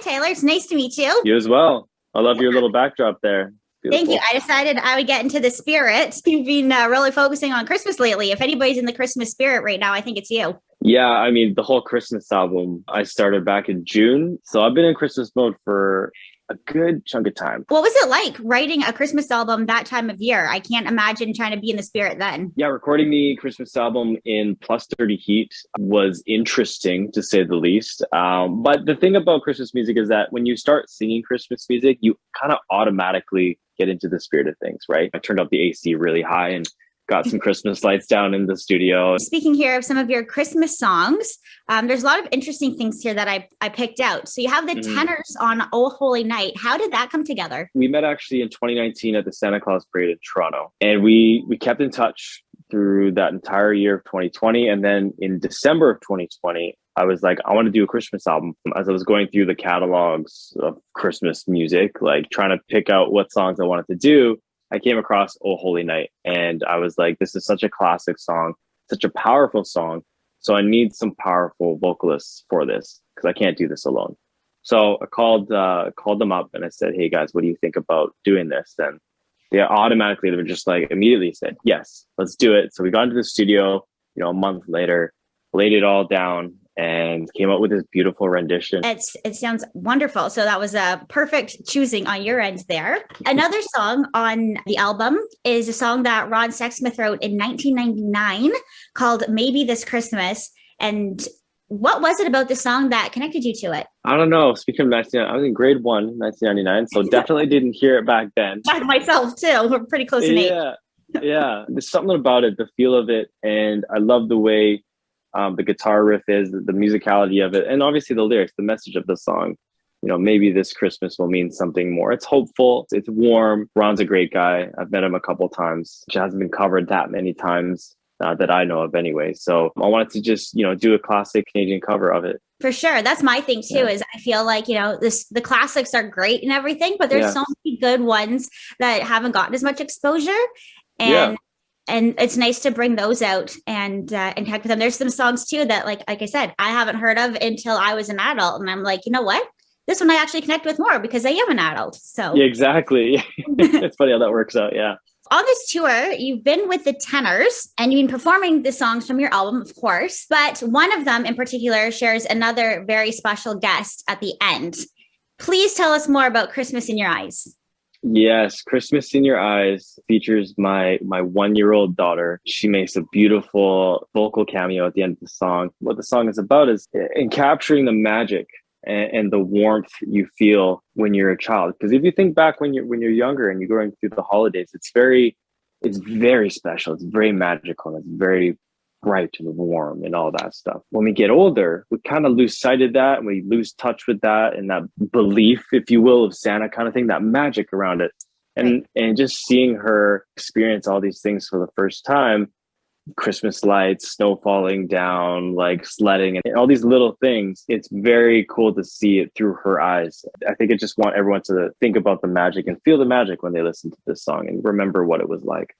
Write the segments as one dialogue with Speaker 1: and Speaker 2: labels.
Speaker 1: Taylor. It's nice to meet you.
Speaker 2: You as well. I love your little backdrop there. Beautiful.
Speaker 1: Thank you. I decided I would get into the spirit. You've been really focusing on Christmas lately. If anybody's in the Christmas spirit right now, I think it's you.
Speaker 2: Yeah, I mean, the whole Christmas album, I started back in June. So I've been in Christmas mode for a good chunk of time.
Speaker 1: What was it like writing a Christmas album that time of year? I can't imagine trying to be in the spirit then.
Speaker 2: Yeah, recording the Christmas album in plus 30 heat was interesting, to say the least. But the thing about Christmas music is that when you start singing Christmas music, you kind of automatically get into the spirit of things, right? I turned up the AC really high and got some Christmas lights down in the studio.
Speaker 1: Speaking here of some of your Christmas songs, there's a lot of interesting things here that I picked out. So you have the Tenors on Oh Holy Night. How did that come together?
Speaker 2: We met actually in 2019 at the Santa Claus Parade in Toronto. And we kept in touch through that entire year of 2020. And then in December of 2020, I was like, I want to do a Christmas album. As I was going through the catalogs of Christmas music, like trying to pick out what songs I wanted to do, I came across Oh Holy Night, and I was like, this is such a classic song, such a powerful song. So I need some powerful vocalists for this because I can't do this alone. So I called them up and I said, hey guys, what do you think about doing this? And they automatically, they were just like immediately said, yes, let's do it. So we got into the studio, a month later, laid it all down and came up with this beautiful rendition.
Speaker 1: It sounds wonderful. So that was a perfect choosing on your end there. Another song on the album is a song that Ron Sexsmith wrote in 1999 called Maybe This Christmas. And what was it about the song that connected you to it?
Speaker 2: I don't know. Speaking of 1999, I was in grade 1, 1999, so definitely didn't hear it back then.
Speaker 1: Myself too. We're pretty close in age.
Speaker 2: Yeah. There's something about it, the feel of it. And I love the way the guitar riff is, the musicality of it, and obviously the lyrics, the message of the song. Maybe this Christmas will mean something more. It's hopeful. It's warm. Ron's a great guy. I've met him a couple of times. It hasn't been covered that many times that I know of anyway. So I wanted to just, do a classic Canadian cover of it.
Speaker 1: For sure. That's my thing too, is I feel like, the classics are great and everything, but there's so many good ones that haven't gotten as much exposure. And it's nice to bring those out and connect with them. There's some songs too that, like I said, I haven't heard of until I was an adult. And I'm like, you know what? This one I actually connect with more because I am an adult. So
Speaker 2: yeah, exactly. It's funny how that works out. Yeah.
Speaker 1: On this tour, you've been with the Tenors and you've been performing the songs from your album, of course. But one of them in particular shares another very special guest at the end. Please tell us more about Christmas in Your Eyes.
Speaker 2: Yes, Christmas in Your Eyes features my 1-year-old daughter. She makes a beautiful vocal cameo at the end of the song. What the song is about is in capturing the magic and the warmth you feel when you're a child. Because if you think back when you're younger and you're going through the holidays, it's very special. It's very magical. It's very bright and warm and all that stuff. When we get older, we kind of lose sight of that and we lose touch with that and that belief, if you will, of Santa kind of thing, that magic around it. And just seeing her experience all these things for the first time, Christmas lights, snow falling down, like sledding and all these little things, it's very cool to see it through her eyes. I think I just want everyone to think about the magic and feel the magic when they listen to this song and remember what it was like.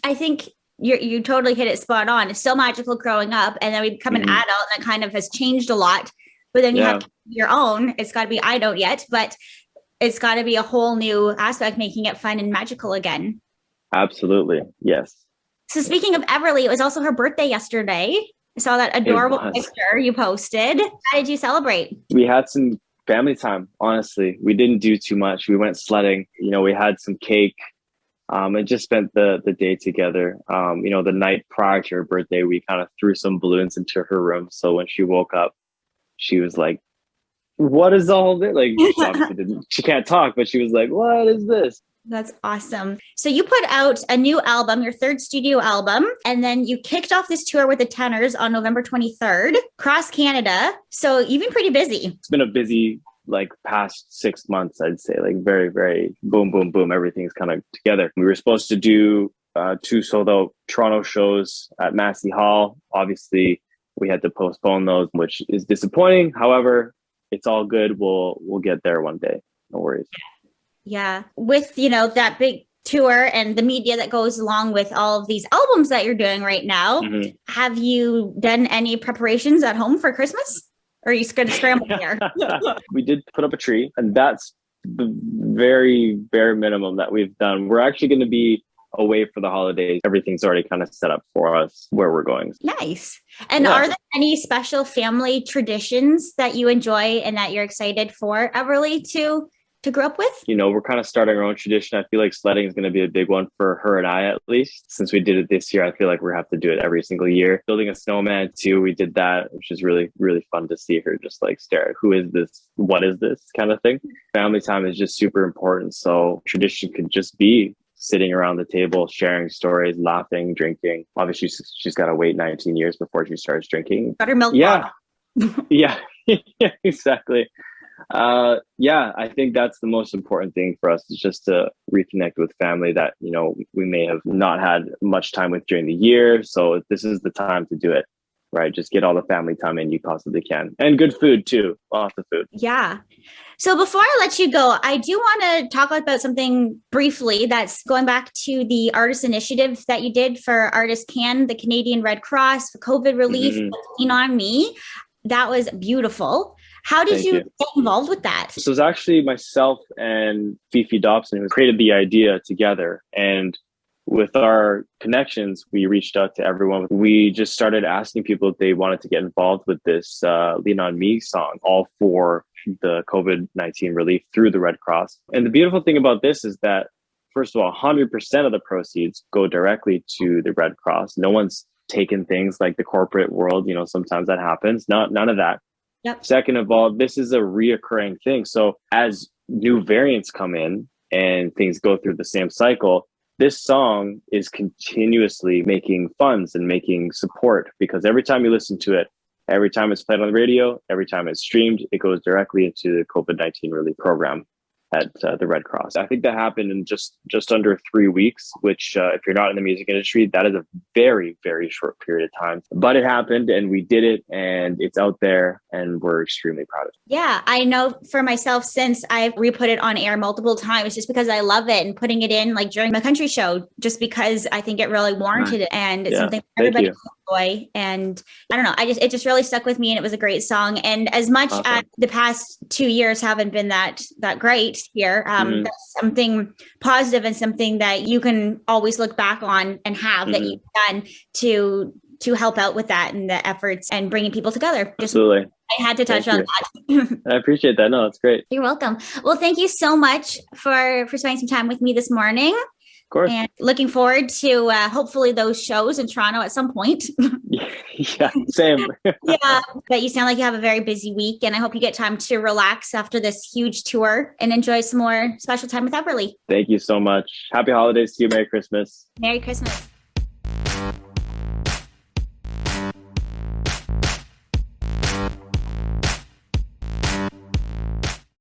Speaker 1: I think you totally hit it spot on. It's still magical growing up, and then we become an adult, and it kind of has changed a lot. But then you have your own. It's got to be I don't yet, but it's got to be a whole new aspect, making it fun and magical again.
Speaker 2: Absolutely, yes.
Speaker 1: So speaking of Everly, it was also her birthday yesterday. I saw that adorable picture you posted. How did you celebrate?
Speaker 2: We had some family time. Honestly, we didn't do too much. We went sledding. We had some cake. And just spent the day together. The night prior to her birthday, we kind of threw some balloons into her room. So when she woke up, she was like, what is all this? Like, she can't talk, but she was like, what is this?
Speaker 1: That's awesome. So you put out a new album, your third studio album, and then you kicked off this tour with the Tenors on November 23rd, across Canada. So you've been pretty busy. It's
Speaker 2: been a busy past 6 months, I'd say, very, very boom, boom, boom. Everything's kind of together. We were supposed to do 2 sold out Toronto shows at Massey Hall. Obviously, we had to postpone those, which is disappointing. However, it's all good. We'll get there one day. No worries.
Speaker 1: Yeah. With, that big tour and the media that goes along with all of these albums that you're doing right now, have you done any preparations at home for Christmas? Or are you going to scramble here?
Speaker 2: We did put up a tree, and that's the very bare minimum that we've done. We're actually going to be away for the holidays. Everything's already kind of set up for us where we're going.
Speaker 1: Nice. And are there any special family traditions that you enjoy and that you're excited for Everly to grow up with?
Speaker 2: You know, we're kind of starting our own tradition. I feel like sledding is going to be a big one for her and I, at least. Since we did it this year, I feel like we have to do it every single year. Building a snowman too, we did that, which is really, really fun to see her just like stare at, who is this? What is this kind of thing? Family time is just super important. So tradition could just be sitting around the table, sharing stories, laughing, drinking. Obviously, she's got to wait 19 years before she starts drinking.
Speaker 1: Buttermilk.
Speaker 2: Yeah. Yeah, exactly. I think that's the most important thing for us, is just to reconnect with family that, you know, we may have not had much time with during the year. So this is the time to do it, right? Just get all the family time in you possibly can. And good food too. Lots of food.
Speaker 1: Yeah. So before I let you go, I do want to talk about something briefly that's going back to the artist initiative that you did for Artist Can, the Canadian Red Cross, for COVID relief, Lean on Me. That was beautiful. How did you get involved with that?
Speaker 2: So it was actually myself and Fifi Dobson who created the idea together. And with our connections, we reached out to everyone. We just started asking people if they wanted to get involved with this Lean on Me song, all for the COVID-19 relief through the Red Cross. And the beautiful thing about this is that, first of all, 100% of the proceeds go directly to the Red Cross. No one's taken things like the corporate world. You know, sometimes that happens. None of that.
Speaker 1: Yep.
Speaker 2: Second of all, this is a reoccurring thing. So as new variants come in and things go through the same cycle, this song is continuously making funds and making support, because every time you listen to it, every time it's played on the radio, every time it's streamed, it goes directly into the COVID-19 relief program at the Red Cross. I think that happened in just under 3 weeks, which if you're not in the music industry, that is a very, very short period of time. But it happened and we did it, and it's out there and we're extremely proud of it.
Speaker 1: Yeah, I know for myself, since I've re-put it on air multiple times, just because I love it, and putting it in like during my country show, just because I think it really warranted it, and it's something everybody can enjoy. And I don't know, it just really stuck with me, and it was a great song. And as much as the past 2 years haven't been that great here, that's something positive and something that you can always look back on and have that you've done to help out with that and the efforts and bringing people together.
Speaker 2: Absolutely.
Speaker 1: I had to touch on that.
Speaker 2: I appreciate that. No, that's great.
Speaker 1: You're welcome. Well, thank you so much for spending some time with me this morning.
Speaker 2: Of course.
Speaker 1: And looking forward to hopefully those shows in Toronto at some point.
Speaker 2: Yeah, same.
Speaker 1: Yeah, but you sound like you have a very busy week, and I hope you get time to relax after this huge tour and enjoy some more special time with Everly.
Speaker 2: Thank you so much. Happy holidays to you. Merry Christmas.
Speaker 1: Merry Christmas.